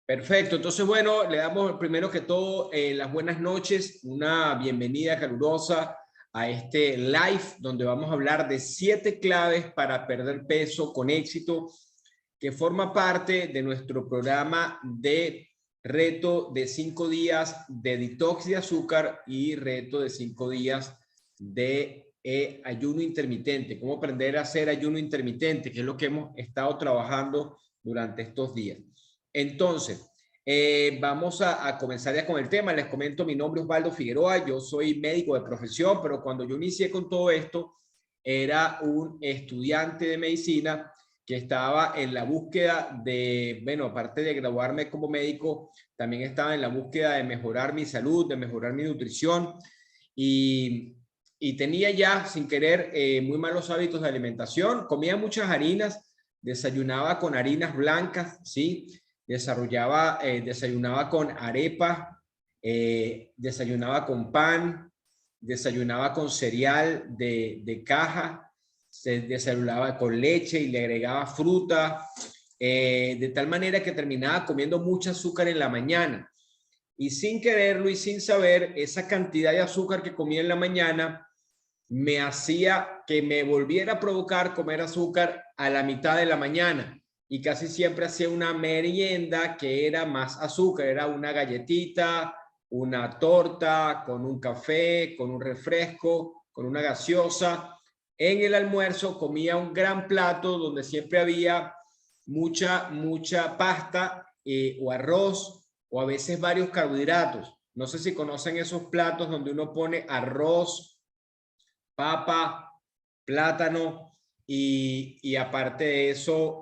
Perfecto, entonces bueno, le damos primero que todo las buenas noches, una bienvenida calurosa a este live donde vamos a hablar de 7 claves para perder peso con éxito, que forma parte de nuestro programa de reto de 5 días de detox de azúcar y reto de 5 días de ayuno intermitente, cómo aprender a hacer ayuno intermitente, que es lo que hemos estado trabajando durante estos días. Entonces, vamos a comenzar ya con el tema. Les comento, mi nombre es Osvaldo Figueroa, yo soy médico de profesión, pero cuando yo inicié con todo esto, era un estudiante de medicina que estaba en la búsqueda de, bueno, aparte de graduarme como médico, también estaba en la búsqueda de mejorar mi salud, de mejorar mi nutrición y tenía ya, sin querer, muy malos hábitos de alimentación. Comía muchas harinas, desayunaba con harinas blancas, ¿sí? Desayunaba con arepa, desayunaba con pan, desayunaba con cereal de caja, se desayunaba con leche y le agregaba fruta, de tal manera que terminaba comiendo mucho azúcar en la mañana. Y sin quererlo y sin saber, esa cantidad de azúcar que comía en la mañana me hacía que me volviera a provocar comer azúcar a la mitad de la mañana. Y casi siempre hacía una merienda que era más azúcar, era una galletita, una torta, con un café, con un refresco, con una gaseosa. En el almuerzo comía un gran plato donde siempre había mucha pasta o arroz o a veces varios carbohidratos. No sé si conocen esos platos donde uno pone arroz, papa, plátano y aparte de eso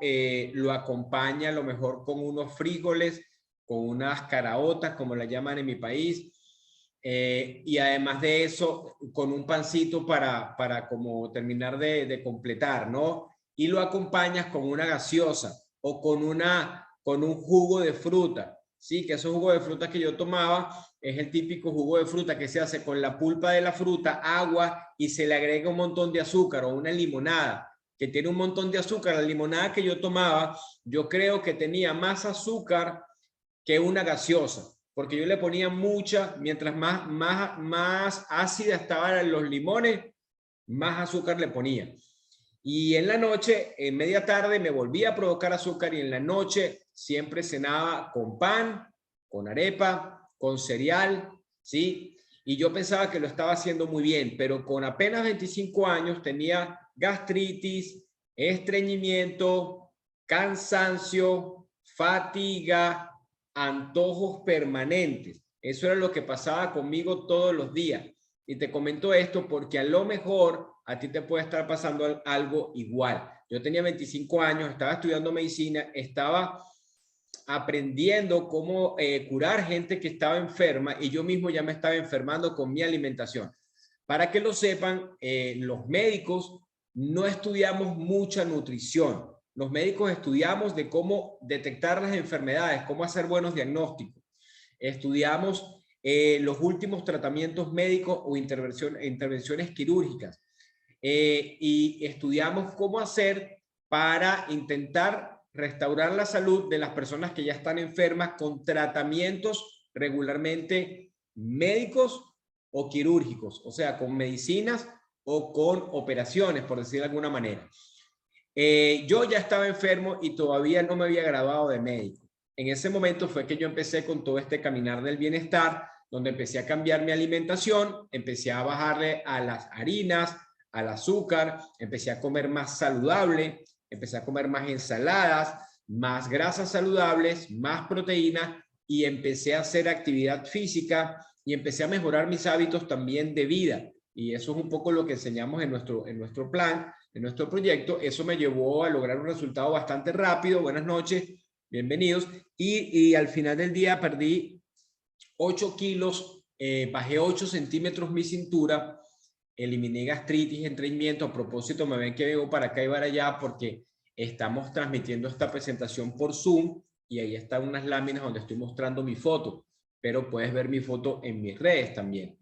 lo acompaña a lo mejor con unos frijoles, con unas caraotas, como la llaman en mi país, y además de eso con un pancito para como terminar de completar, ¿no? Y lo acompañas con una gaseosa o con un jugo de fruta, ¿sí? Que esos jugos de fruta que yo tomaba es el típico jugo de fruta que se hace con la pulpa de la fruta, agua y se le agrega un montón de azúcar, o una limonada que tiene un montón de azúcar. La limonada que yo tomaba, yo creo que tenía más azúcar que una gaseosa, porque yo le ponía mucha, mientras más ácida estaban los limones, más azúcar le ponía. Y en la noche, en media tarde, me volvía a provocar azúcar y en la noche siempre cenaba con pan, con arepa, con cereal, ¿sí? Y yo pensaba que lo estaba haciendo muy bien, pero con apenas 25 años tenía gastritis, estreñimiento, cansancio, fatiga, antojos permanentes. Eso era lo que pasaba conmigo todos los días. Y te comento esto porque a lo mejor a ti te puede estar pasando algo igual. Yo tenía 25 años, estaba estudiando medicina, estaba aprendiendo cómo curar gente que estaba enferma y yo mismo ya me estaba enfermando con mi alimentación. Para que lo sepan, los médicos no estudiamos mucha nutrición. Los médicos estudiamos de cómo detectar las enfermedades, cómo hacer buenos diagnósticos. Estudiamos los últimos tratamientos médicos o intervenciones quirúrgicas. Y estudiamos cómo hacer para intentar restaurar la salud de las personas que ya están enfermas con tratamientos regularmente médicos o quirúrgicos, o sea, con medicinas o con operaciones, por decir de alguna manera. Yo ya estaba enfermo y todavía no me había graduado de médico. En ese momento fue que yo empecé con todo este caminar del bienestar, donde empecé a cambiar mi alimentación, empecé a bajarle a las harinas, al azúcar, empecé a comer más saludable, empecé a comer más ensaladas, más grasas saludables, más proteínas y empecé a hacer actividad física y empecé a mejorar mis hábitos también de vida. Y eso es un poco lo que enseñamos en nuestro plan, en nuestro proyecto. Eso me llevó a lograr un resultado bastante rápido. Buenas noches, bienvenidos. Y al final del día perdí 8 kilos, bajé 8 centímetros mi cintura, eliminé gastritis, estreñimiento. A propósito, me ven que vengo para acá y para allá porque estamos transmitiendo esta presentación por Zoom y ahí están unas láminas donde estoy mostrando mi foto, pero puedes ver mi foto en mis redes también.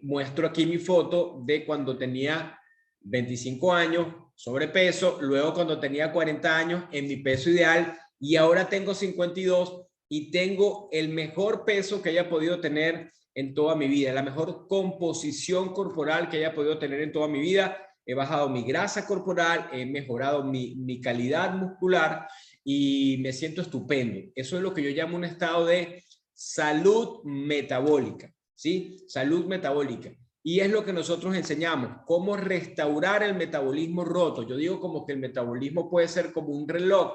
Muestro aquí mi foto de cuando tenía 25 años, sobrepeso, luego cuando tenía 40 años en mi peso ideal y ahora tengo 52 y tengo el mejor peso que haya podido tener en toda mi vida, la mejor composición corporal que haya podido tener en toda mi vida. He bajado mi grasa corporal, he mejorado mi calidad muscular y me siento estupendo. Eso es lo que yo llamo un estado de salud metabólica, ¿sí? Salud metabólica. Y es lo que nosotros enseñamos, cómo restaurar el metabolismo roto. Yo digo como que el metabolismo puede ser como un reloj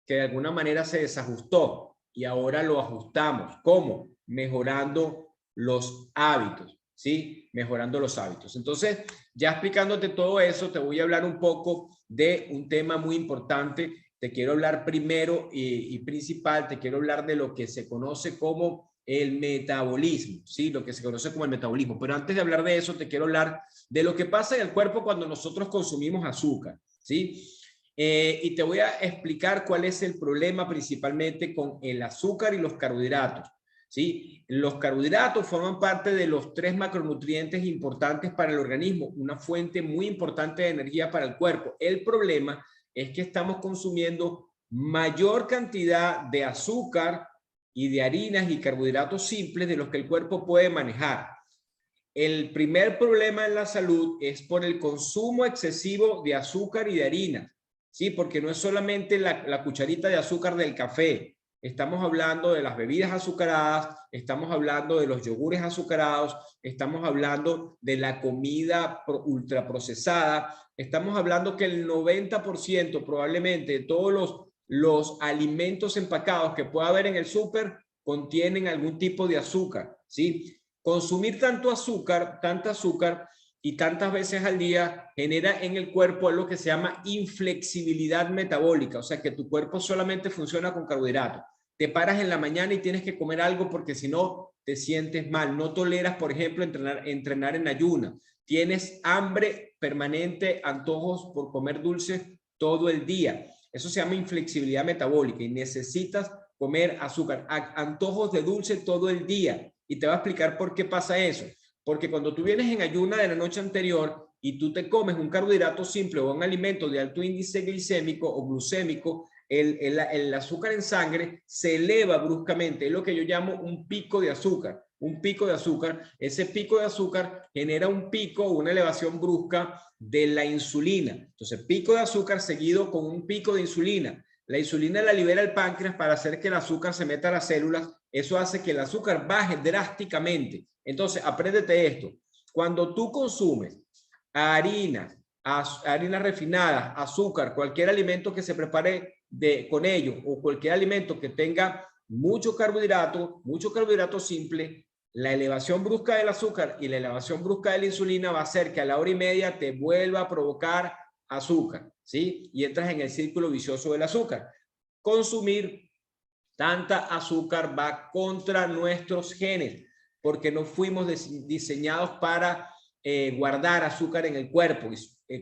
que de alguna manera se desajustó y ahora lo ajustamos. ¿Cómo? Mejorando los hábitos, ¿sí? Mejorando los hábitos. Entonces, ya explicándote todo eso, te voy a hablar un poco de un tema muy importante. Te quiero hablar primero y principal, te quiero hablar de lo que se conoce como el metabolismo, ¿sí? Lo que se conoce como el metabolismo. Pero antes de hablar de eso, te quiero hablar de lo que pasa en el cuerpo cuando nosotros consumimos azúcar, ¿sí? Y te voy a explicar cuál es el problema principalmente con el azúcar y los carbohidratos, ¿sí? Los carbohidratos forman parte de los 3 macronutrientes importantes para el organismo, una fuente muy importante de energía para el cuerpo. El problema es que estamos consumiendo mayor cantidad de azúcar y de harinas y carbohidratos simples de los que el cuerpo puede manejar. El primer problema en la salud es por el consumo excesivo de azúcar y de harina, ¿sí? Porque no es solamente la cucharita de azúcar del café. Estamos hablando de las bebidas azucaradas, estamos hablando de los yogures azucarados, estamos hablando de la comida ultraprocesada, estamos hablando que el 90% probablemente de todos los alimentos empacados que pueda haber en el súper contienen algún tipo de azúcar, ¿sí? Consumir tanto azúcar, tanta azúcar y tantas veces al día genera en el cuerpo algo que se llama inflexibilidad metabólica, o sea que tu cuerpo solamente funciona con carbohidratos. Te paras en la mañana y tienes que comer algo porque si no te sientes mal. No toleras, por ejemplo, entrenar en ayuna. Tienes hambre permanente, antojos por comer dulces todo el día. Eso se llama inflexibilidad metabólica y necesitas comer azúcar, antojos de dulce todo el día. Y te voy a explicar por qué pasa eso. Porque cuando tú vienes en ayuna de la noche anterior y tú te comes un carbohidrato simple o un alimento de alto índice glicémico o glucémico, el azúcar en sangre se eleva bruscamente. Es lo que yo llamo un pico de azúcar. Un pico de azúcar. Ese pico de azúcar genera un pico o una elevación brusca de la insulina. Entonces, pico de azúcar seguido con un pico de insulina. La insulina la libera el páncreas para hacer que el azúcar se meta a las células. Eso hace que el azúcar baje drásticamente. Entonces, apréndete esto. Cuando tú consumes harinas refinadas, azúcar, cualquier alimento que se prepare con ello o cualquier alimento que tenga mucho carbohidrato simple, la elevación brusca del azúcar y la elevación brusca de la insulina va a hacer que a la hora y media te vuelva a provocar azúcar, ¿sí? Y entras en el círculo vicioso del azúcar. Consumir tanta azúcar va contra nuestros genes, porque no fuimos diseñados para guardar azúcar en el cuerpo.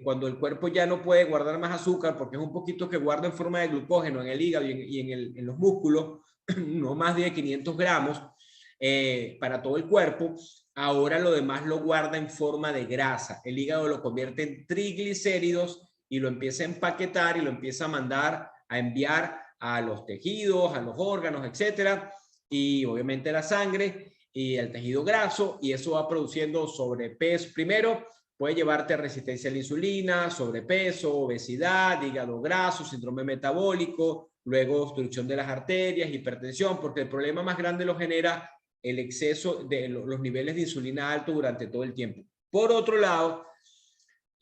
Cuando el cuerpo ya no puede guardar más azúcar, porque es un poquito que guarda en forma de glucógeno en el hígado y en los músculos, no más de 500 gramos para todo el cuerpo, ahora lo demás lo guarda en forma de grasa. El hígado lo convierte en triglicéridos y lo empieza a empaquetar y lo empieza a mandar a enviar a los tejidos, a los órganos, etcétera, y obviamente la sangre y el tejido graso, y eso va produciendo sobrepeso. Primero puede llevarte a resistencia a la insulina, sobrepeso, obesidad, hígado graso, síndrome metabólico, luego obstrucción de las arterias, hipertensión, porque el problema más grande lo genera el exceso de los niveles de insulina alto durante todo el tiempo. Por otro lado,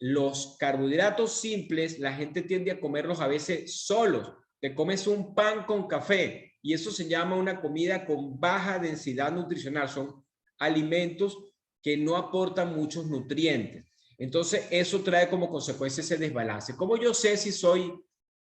los carbohidratos simples, la gente tiende a comerlos a veces solos. Te comes un pan con café y eso se llama una comida con baja densidad nutricional. Son alimentos que no aportan muchos nutrientes. Entonces, eso trae como consecuencia ese desbalance. ¿Cómo yo sé si soy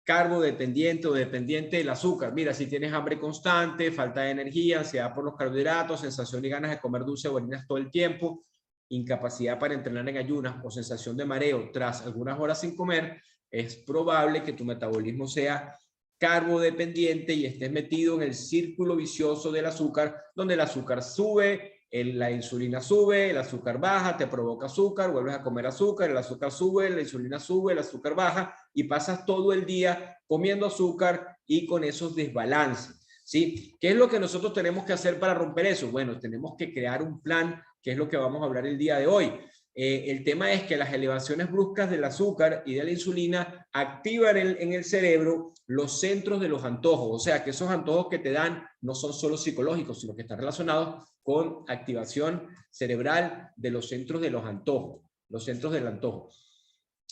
carbodependiente o dependiente del azúcar? Mira, si tienes hambre constante, falta de energía, ansiedad por los carbohidratos, sensación y ganas de comer dulce o harinas todo el tiempo, incapacidad para entrenar en ayunas o sensación de mareo tras algunas horas sin comer, es probable que tu metabolismo sea carbodependiente y estés metido en el círculo vicioso del azúcar, donde el azúcar sube, la insulina sube, el azúcar baja, te provoca azúcar, vuelves a comer azúcar, el azúcar sube, la insulina sube, el azúcar baja y pasas todo el día comiendo azúcar y con esos desbalances. ¿sí? ¿Qué es lo que nosotros tenemos que hacer para romper eso? Bueno, tenemos que crear un plan, que es lo que vamos a hablar el día de hoy. El tema es que las elevaciones bruscas del azúcar y de la insulina activan en el cerebro los centros de los antojos, o sea que esos antojos que te dan no son solo psicológicos, sino que están relacionados con activación cerebral de los centros de los antojos, los centros del antojo.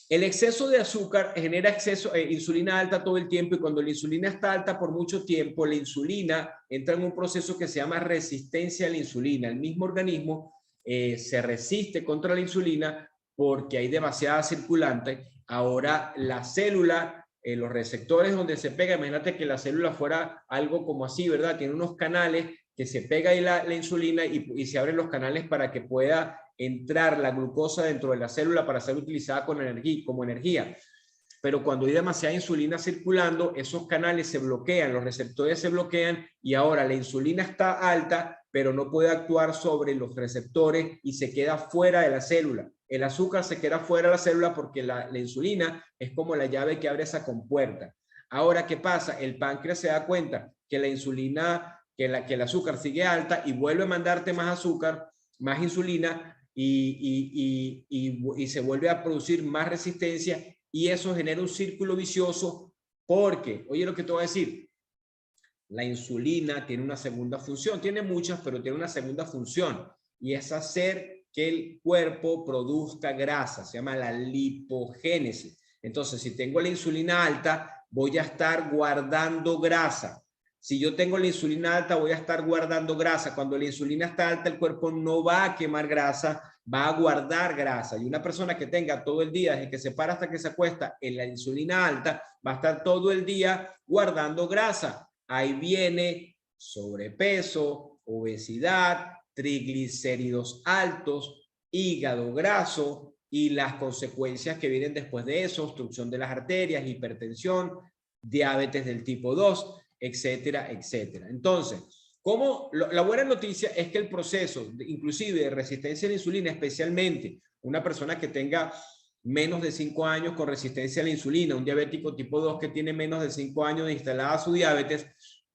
El exceso de azúcar genera insulina alta todo el tiempo, y cuando la insulina está alta por mucho tiempo, la insulina entra en un proceso que se llama resistencia a la insulina. El mismo organismo se resiste contra la insulina porque hay demasiada circulante. Ahora la célula, los receptores donde se pega, imagínate que la célula fuera algo como así, ¿verdad? Tiene unos canales que se pega ahí la insulina y se abren los canales para que pueda entrar la glucosa dentro de la célula para ser utilizada como energía. Pero cuando hay demasiada insulina circulando, esos canales se bloquean, los receptores se bloquean, y ahora la insulina está alta, pero no puede actuar sobre los receptores y se queda fuera de la célula. El azúcar se queda fuera de la célula porque la insulina es como la llave que abre esa compuerta. Ahora, ¿qué pasa? El páncreas se da cuenta que la insulina, que el azúcar sigue alta y vuelve a mandarte más azúcar, más insulina, y se vuelve a producir más resistencia, y eso genera un círculo vicioso porque, oye lo que te voy a decir, la insulina tiene una segunda función, tiene muchas, pero tiene una segunda función, y es hacer que el cuerpo produzca grasa, se llama la lipogénesis. Entonces, si tengo la insulina alta, voy a estar guardando grasa. Si yo tengo la insulina alta, voy a estar guardando grasa. Cuando la insulina está alta, el cuerpo no va a quemar grasa, va a guardar grasa. Y una persona que tenga todo el día, desde que se para hasta que se acuesta, en la insulina alta, va a estar todo el día guardando grasa. Ahí viene sobrepeso, obesidad, triglicéridos altos, hígado graso y las consecuencias que vienen después de eso: obstrucción de las arterias, hipertensión, diabetes del tipo 2, etcétera, etcétera. Entonces, la buena noticia es que el proceso, inclusive de resistencia a la insulina, especialmente una persona que tenga menos de 5 años con resistencia a la insulina, un diabético tipo 2 que tiene menos de 5 años de instalada su diabetes,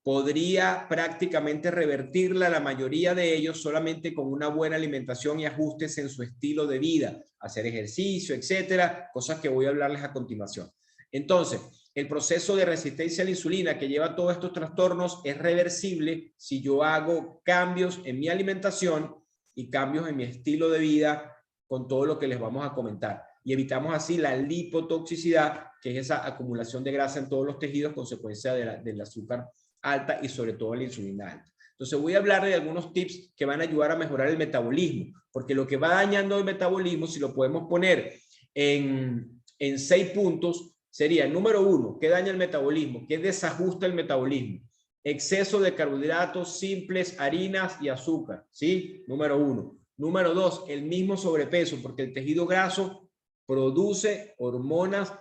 podría prácticamente revertirla, la mayoría de ellos, solamente con una buena alimentación y ajustes en su estilo de vida, hacer ejercicio, etcétera, cosas que voy a hablarles a continuación. Entonces, el proceso de resistencia a la insulina que lleva a todos estos trastornos es reversible si yo hago cambios en mi alimentación y cambios en mi estilo de vida, con todo lo que les vamos a comentar. Y evitamos así la lipotoxicidad, que es esa acumulación de grasa en todos los tejidos, consecuencia del azúcar alta y sobre todo la insulina alta. Entonces voy a hablar de algunos tips que van a ayudar a mejorar el metabolismo, porque lo que va dañando el metabolismo, si lo podemos poner en 6 puntos, sería: número 1, ¿qué daña el metabolismo? ¿Qué desajusta el metabolismo? Exceso de carbohidratos simples, harinas y azúcar, ¿sí? Número 1. Número 2, el mismo sobrepeso, porque el tejido graso produce hormonas,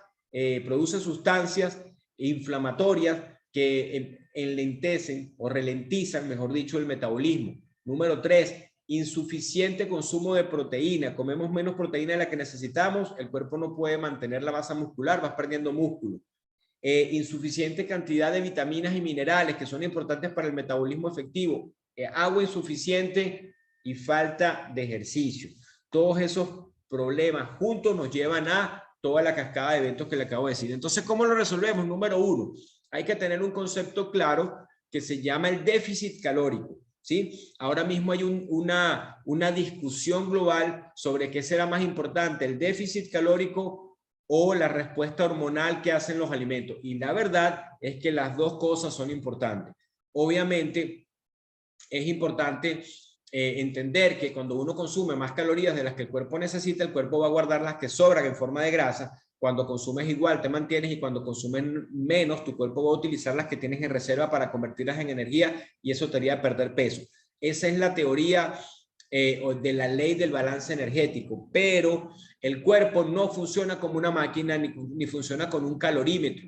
produce sustancias inflamatorias que enlentecen o ralentizan, mejor dicho, el metabolismo. Número 3, insuficiente consumo de proteína. Comemos menos proteína de la que necesitamos, el cuerpo no puede mantener la masa muscular, vas perdiendo músculo. Insuficiente cantidad de vitaminas y minerales que son importantes para el metabolismo efectivo. Agua insuficiente y falta de ejercicio. Todos esos problemas juntos nos llevan a toda la cascada de eventos que le acabo de decir. Entonces, ¿cómo lo resolvemos? Número 1, hay que tener un concepto claro que se llama el déficit calórico, ¿sí? Ahora mismo hay una discusión global sobre qué será más importante, el déficit calórico o la respuesta hormonal que hacen los alimentos. Y la verdad es que las dos cosas son importantes. Obviamente, es importante entender que cuando uno consume más calorías de las que el cuerpo necesita, el cuerpo va a guardar las que sobran en forma de grasa. Cuando consumes igual te mantienes, y cuando consumes menos, tu cuerpo va a utilizar las que tienes en reserva para convertirlas en energía, y eso te haría perder peso. Esa es la teoría de la ley del balance energético, pero el cuerpo no funciona como una máquina ni funciona con un calorímetro.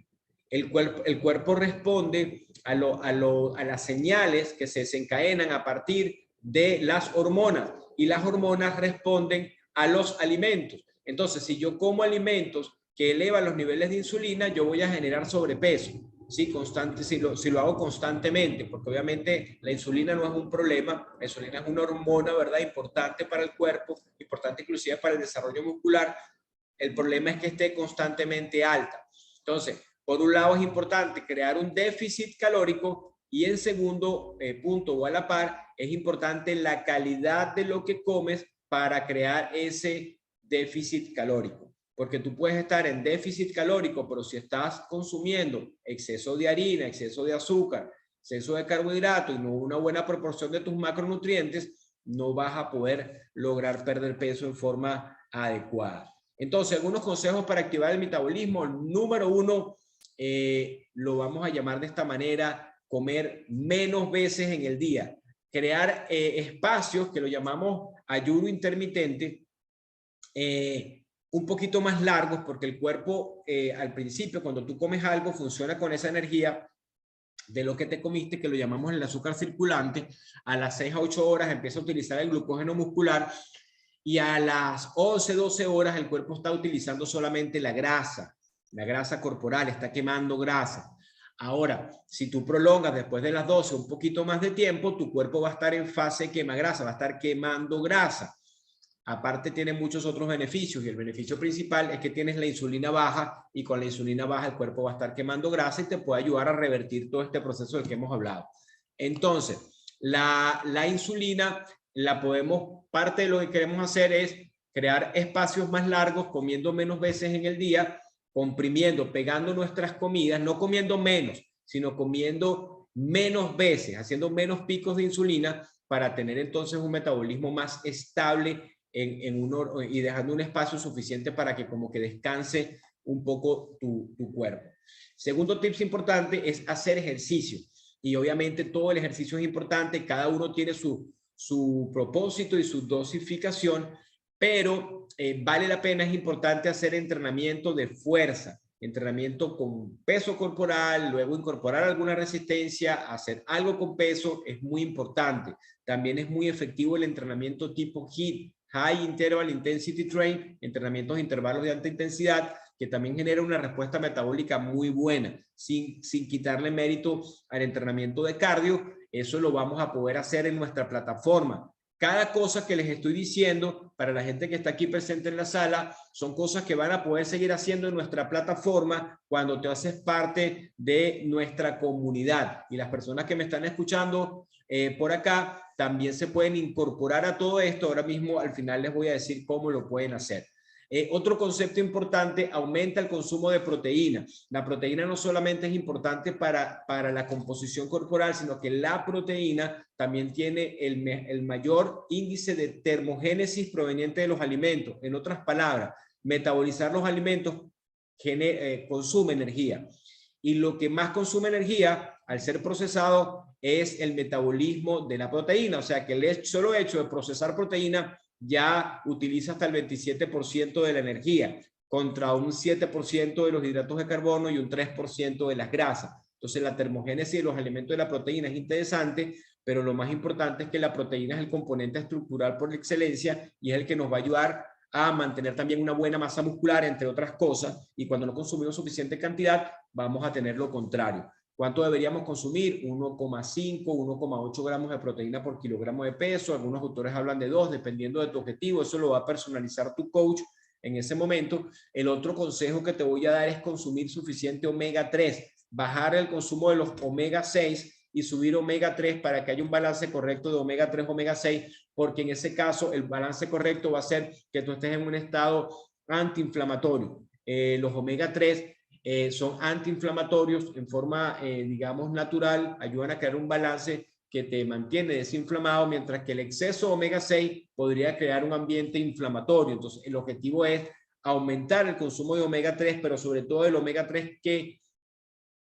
El cuerpo responde a las señales que se desencadenan a partir de las hormonas, y las hormonas responden a los alimentos. Entonces, si yo como alimentos que elevan los niveles de insulina, yo voy a generar sobrepeso. Sí, constante, si lo hago constantemente, porque obviamente la insulina no es un problema, la insulina es una hormona, ¿verdad? Importante para el cuerpo, importante inclusive para el desarrollo muscular. El problema es que esté constantemente alta. Entonces, por un lado es importante crear un déficit calórico y en segundo punto o a la par, es importante la calidad de lo que comes para crear ese déficit calórico. Porque tú puedes estar en déficit calórico, pero si estás consumiendo exceso de harina, exceso de azúcar, exceso de carbohidrato y no una buena proporción de tus macronutrientes, no vas a poder lograr perder peso en forma adecuada. Entonces, algunos consejos para activar el metabolismo. Número uno, lo vamos a llamar de esta manera, comer menos veces en el día. Crear espacios que lo llamamos ayuno intermitente, un poquito más largos, porque el cuerpo al principio, cuando tú comes algo, funciona con esa energía de lo que te comiste, que lo llamamos el azúcar circulante. A las 6 a 8 horas empieza a utilizar el glucógeno muscular y a las 11, 12 horas el cuerpo está utilizando solamente la grasa corporal, está quemando grasa. Ahora, si tú prolongas después de las 12 un poquito más de tiempo, tu cuerpo va a estar en fase quema grasa, va a estar quemando grasa. Aparte tiene muchos otros beneficios y el beneficio principal es que tienes la insulina baja y con la insulina baja el cuerpo va a estar quemando grasa y te puede ayudar a revertir todo este proceso del que hemos hablado. Entonces, la insulina la podemos, parte de lo que queremos hacer es crear espacios más largos, comiendo menos veces en el día, comprimiendo, pegando nuestras comidas, no comiendo menos, sino comiendo menos veces, haciendo menos picos de insulina para tener entonces un metabolismo más estable y dejando un espacio suficiente para que como que descanse un poco tu cuerpo. Segundo tips importante es hacer ejercicio. Y obviamente todo el ejercicio es importante, cada uno tiene su propósito y su dosificación, pero vale la pena, es importante hacer entrenamiento de fuerza, entrenamiento con peso corporal, luego incorporar alguna resistencia, hacer algo con peso es muy importante. También es muy efectivo el entrenamiento tipo HIIT, High Interval Intensity Train, entrenamientos de intervalos de alta intensidad, que también genera una respuesta metabólica muy buena, sin quitarle mérito al entrenamiento de cardio. Eso lo vamos a poder hacer en nuestra plataforma. Cada cosa que les estoy diciendo para la gente que está aquí presente en la sala son cosas que van a poder seguir haciendo en nuestra plataforma cuando te haces parte de nuestra comunidad. Y las personas que me están escuchando por acá también se pueden incorporar a todo esto. Ahora mismo al final les voy a decir cómo lo pueden hacer. Otro concepto importante, aumenta el consumo de proteína. La proteína no solamente es importante para la composición corporal, sino que la proteína también tiene el mayor índice de termogénesis proveniente de los alimentos. En otras palabras, metabolizar los alimentos consume energía. Y lo que más consume energía al ser procesado es el metabolismo de la proteína. O sea que el solo hecho de procesar proteína ya utiliza hasta el 27% de la energía contra un 7% de los hidratos de carbono y un 3% de las grasas. Entonces la termogénesis de los alimentos de la proteína es interesante, pero lo más importante es que la proteína es el componente estructural por excelencia y es el que nos va a ayudar a mantener también una buena masa muscular, entre otras cosas, y cuando no consumimos suficiente cantidad, vamos a tener lo contrario. ¿Cuánto deberíamos consumir? 1,5, 1,8 gramos de proteína por kilogramo de peso. Algunos autores hablan de 2, dependiendo de tu objetivo. Eso lo va a personalizar tu coach en ese momento. El otro consejo que te voy a dar es consumir suficiente omega 3. Bajar el consumo de los omega 6 y subir omega 3 para que haya un balance correcto de omega 3, omega 6, porque en ese caso el balance correcto va a ser que tú estés en un estado antiinflamatorio. Los omega 3 son antiinflamatorios en forma, digamos, natural, ayudan a crear un balance que te mantiene desinflamado, mientras que el exceso de omega 6 podría crear un ambiente inflamatorio. Entonces, el objetivo es aumentar el consumo de omega 3, pero sobre todo el omega 3 que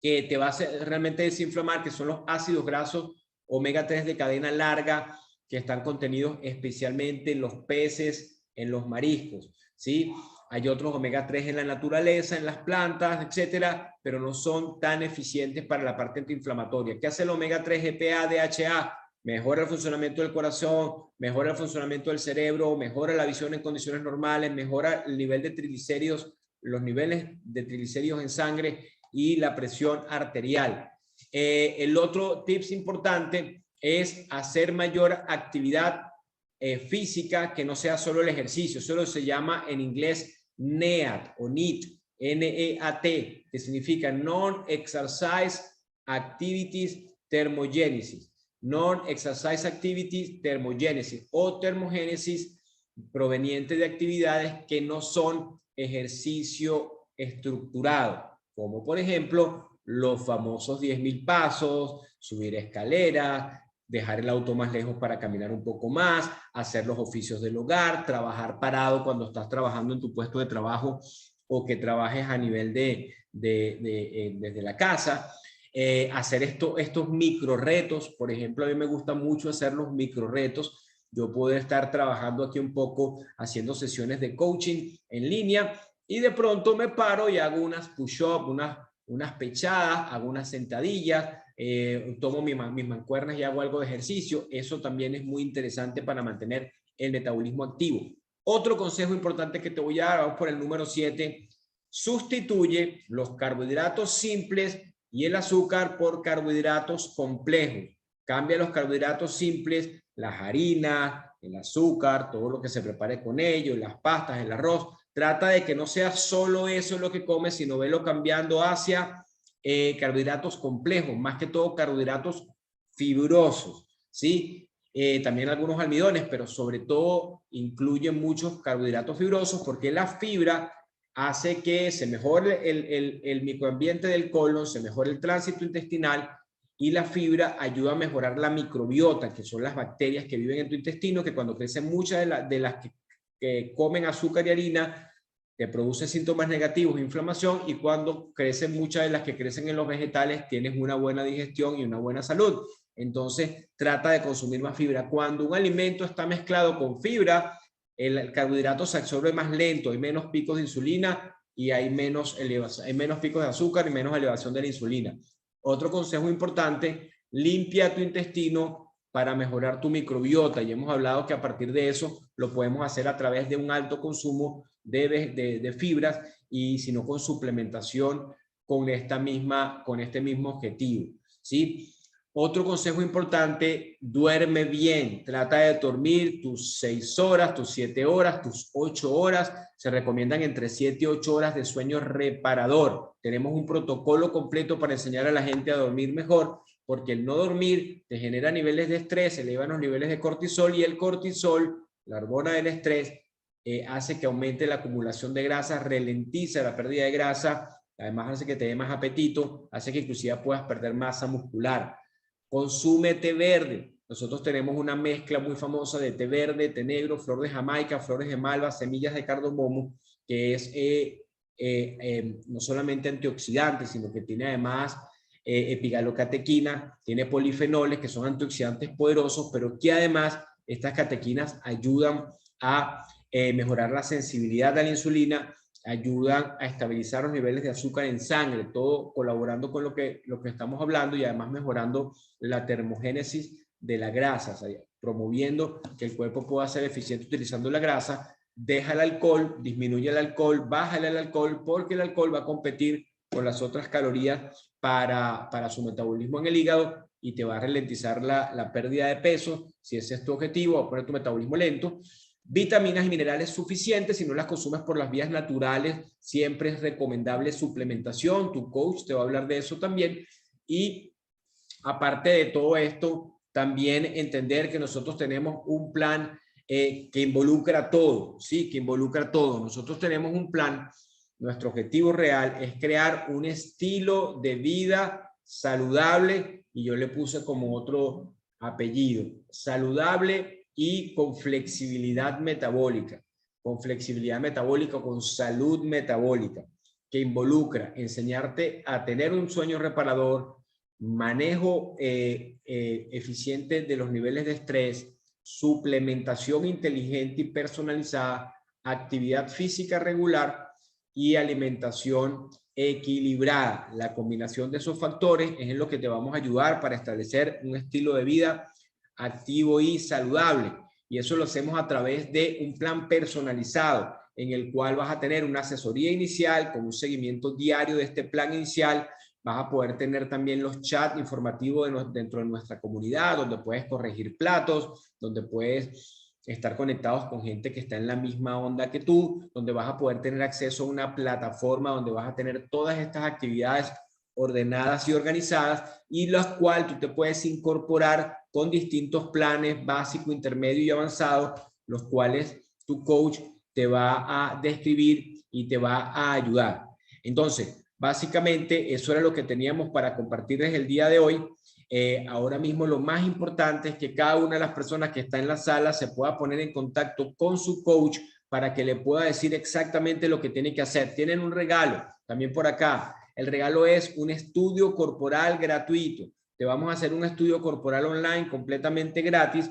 te va a hacer realmente desinflamar, que son los ácidos grasos omega 3 de cadena larga, que están contenidos especialmente en los peces, en los mariscos, ¿sí? Hay otros omega 3 en la naturaleza, en las plantas, etcétera, pero no son tan eficientes para la parte antiinflamatoria. ¿Qué hace el omega 3 EPA, DHA? Mejora el funcionamiento del corazón, mejora el funcionamiento del cerebro, mejora la visión en condiciones normales, mejora el nivel de triglicéridos, los niveles de triglicéridos en sangre y la presión arterial. El otro tips importante es hacer mayor actividad física que no sea solo el ejercicio. Solo se llama en inglés NEAT o NEAT, N-E-A-T, que significa Non-Exercise Activities Thermogenesis. Non-Exercise Activities Thermogenesis o termogénesis proveniente de actividades que no son ejercicio estructurado, como por ejemplo los famosos 10.000 pasos, subir escaleras, dejar el auto más lejos para caminar un poco más, hacer los oficios del hogar, trabajar parado cuando estás trabajando en tu puesto de trabajo o que trabajes a nivel desde la casa. Hacer estos micro retos. Por ejemplo, a mí me gusta mucho hacer los micro retos. Yo puedo estar trabajando aquí un poco haciendo sesiones de coaching en línea y de pronto me paro y hago unas push-ups, unas pechadas, hago unas sentadillas, tomo mis mancuernas y hago algo de ejercicio. Eso también es muy interesante para mantener el metabolismo activo. Otro consejo importante que te voy a dar, vamos por el número 7, sustituye los carbohidratos simples y el azúcar por carbohidratos complejos. Cambia los carbohidratos simples, las harinas, el azúcar, todo lo que se prepare con ellos, las pastas, el arroz. Trata de que no sea solo eso lo que comes, sino velo cambiando hacia carbohidratos complejos, más que todo carbohidratos fibrosos, ¿sí? También algunos almidones, pero sobre todo incluyen muchos carbohidratos fibrosos porque la fibra hace que se mejore el microambiente del colon, se mejore el tránsito intestinal y la fibra ayuda a mejorar la microbiota, que son las bacterias que viven en tu intestino, que cuando crecen muchas de las que comen azúcar y harina, te produce síntomas negativos, inflamación, y cuando crecen muchas de las que crecen en los vegetales, tienes una buena digestión y una buena salud. Entonces, trata de consumir más fibra. Cuando un alimento está mezclado con fibra, el carbohidrato se absorbe más lento, hay menos picos de insulina y hay menos picos de azúcar y menos elevación de la insulina. Otro consejo importante, limpia tu intestino para mejorar tu microbiota. Y hemos hablado que a partir de eso lo podemos hacer a través de un alto consumo de fibras y si no con suplementación con este mismo objetivo, ¿sí? Otro consejo importante, duerme bien. Trata de dormir tus 6 horas, tus 7 horas, tus 8 horas. Se recomiendan entre 7 y 8 horas de sueño reparador. Tenemos un protocolo completo para enseñar a la gente a dormir mejor, porque el no dormir te genera niveles de estrés, eleva los niveles de cortisol y el cortisol, la hormona del estrés, hace que aumente la acumulación de grasa, ralentiza la pérdida de grasa, además hace que te dé más apetito, hace que inclusive puedas perder masa muscular. Consume té verde. Nosotros tenemos una mezcla muy famosa de té verde, té negro, flor de Jamaica, flores de malva, semillas de cardamomo, que es no solamente antioxidante, sino que tiene además epigalocatequina, tiene polifenoles que son antioxidantes poderosos, pero que además estas catequinas ayudan a mejorar la sensibilidad a la insulina, ayudan a estabilizar los niveles de azúcar en sangre, todo colaborando con lo que estamos hablando y además mejorando la termogénesis de la grasa, o sea, promoviendo que el cuerpo pueda ser eficiente utilizando la grasa. Deja el alcohol, disminuye el alcohol, bájale el alcohol, porque el alcohol va a competir con las otras calorías para su metabolismo en el hígado y te va a ralentizar la pérdida de peso. Si ese es tu objetivo, va a poner tu metabolismo lento. Vitaminas y minerales suficientes, si no las consumes por las vías naturales, siempre es recomendable suplementación. Tu coach te va a hablar de eso también. Y aparte de todo esto, también entender que nosotros tenemos un plan que involucra todo, ¿sí? Que involucra todo. Nosotros tenemos un plan, nuestro objetivo real es crear un estilo de vida saludable, y yo le puse como otro apellido, saludable y con flexibilidad metabólica, con salud metabólica, que involucra enseñarte a tener un sueño reparador, manejo eficiente de los niveles de estrés, suplementación inteligente y personalizada, actividad física regular y alimentación equilibrada. La combinación de esos factores es en lo que te vamos a ayudar para establecer un estilo de vida activo y saludable. Y eso lo hacemos a través de un plan personalizado en el cual vas a tener una asesoría inicial con un seguimiento diario de este plan inicial. Vas a poder tener también los chats informativos dentro de nuestra comunidad, donde puedes corregir platos, donde puedes estar conectados con gente que está en la misma onda que tú, donde vas a poder tener acceso a una plataforma donde vas a tener todas estas actividades ordenadas y organizadas, y las cuales tú te puedes incorporar con distintos planes básico, intermedio y avanzado, los cuales tu coach te va a describir y te va a ayudar. Entonces, básicamente eso era lo que teníamos para compartirles el día de hoy. Ahora mismo lo más importante es que cada una de las personas que está en la sala se pueda poner en contacto con su coach para que le pueda decir exactamente lo que tiene que hacer. Tienen un regalo también por acá. El regalo es un estudio corporal gratuito. Te vamos a hacer un estudio corporal online completamente gratis,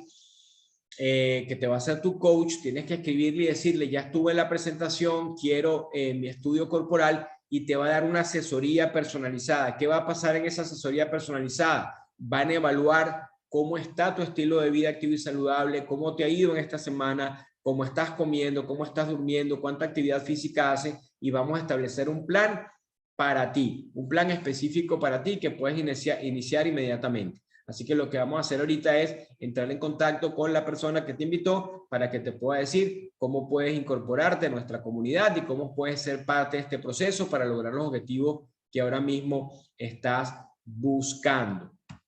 que te va a hacer tu coach. Tienes que escribirle y decirle, ya estuve en la presentación, quiero mi estudio corporal, y te va a dar una asesoría personalizada. ¿Qué va a pasar en esa asesoría personalizada? Van a evaluar cómo está tu estilo de vida activo y saludable, cómo te ha ido en esta semana, cómo estás comiendo, cómo estás durmiendo, cuánta actividad física haces, y vamos a establecer un plan para ti, un plan específico para ti que puedes iniciar inmediatamente. Así que lo que vamos a hacer ahorita es entrar en contacto con la persona que te invitó para que te pueda decir cómo puedes incorporarte a nuestra comunidad y cómo puedes ser parte de este proceso para lograr los objetivos que ahora mismo estás buscando.